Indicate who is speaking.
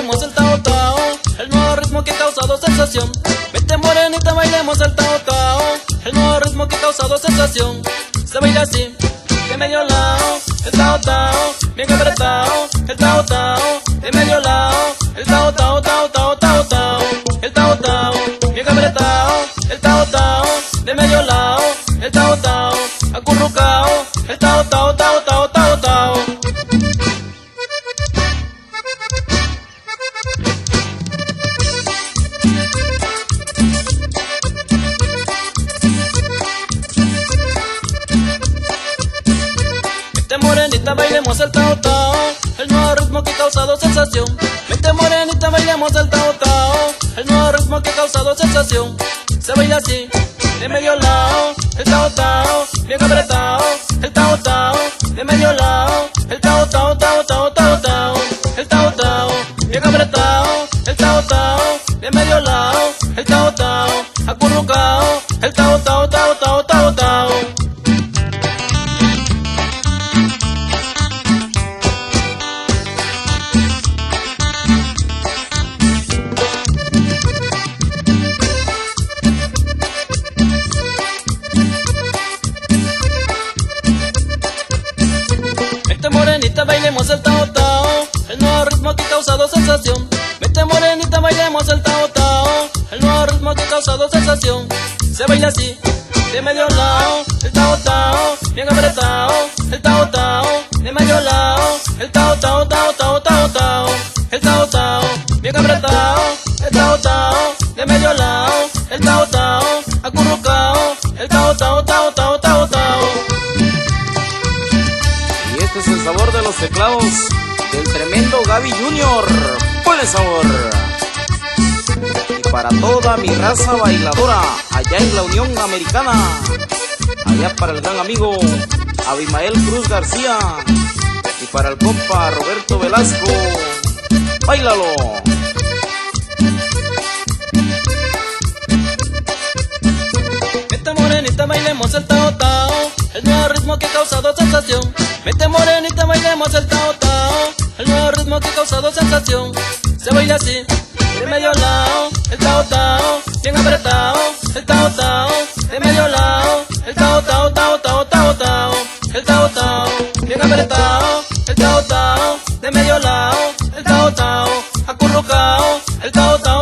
Speaker 1: bailemos el tao tao, el nuevo ritmo que ha causado sensación. Vete morenita, bailemos el tao tao, el nuevo ritmo que ha causado sensación. Se baila así, de medio lado, el tao tao, bien apretado, el tao tao, de medio lado, el tao tao tao tao tao tao, el tao tao, bien apretado, el tao tao, de medio lado, el tao tao, acurrucao, el tao tao tao tao tao tao. Vete morenita, bailemos el tao tao, el nuevo ritmo que ha causado sensación. Vete morenita, bailemos el tao tao, el nuevo ritmo que ha causado sensación. Se baila así, de medio lado, el tao tao, bien apretado, el tao tao, de medio lado, el tao tao tao tao tao tao, el tao tao, bien apretado, el tao tao, de medio lado, el tao tao, acurrucao, el tao tao tao tao tao tao. Vete morenita, bailemos el tao tao, el nuevo ritmo que ha causado sensación. Vete morenita, bailemos el tao tao, el nuevo ritmo que ha causado sensación. Se baila así, de medio lado, el tao tao, bien apretado, el tao tao, de medio lado, el tao tao tao tao tao tao, el tao tao, bien apretado, el tao tao, de medio lado, el tao tao, acurrucao, el tao tao tao tao tao tao.
Speaker 2: Y este es el sabor de los teclados del tremendo Gaby Junior. ¡Ponle sabor! Y para toda mi raza bailadora allá en la Unión Americana, allá para el gran amigo Abimael Cruz García y para el compa Roberto Velasco, ¡báilalo!
Speaker 1: Vete morenita, bailemos el tao tao, el nuevo ritmo que ha causado sensación. Vete morenita, bailemos el tao tao, el nuevo ritmo que ha causado sensación. Se baila así, de medio lado, el tao tao, bien apretado, el tao tao, de medio lado, el tao tao tao tao tao tao, el tao tao, bien apretado, el tao tao, de medio lado, el tao tao, acurrucao, el tao tao.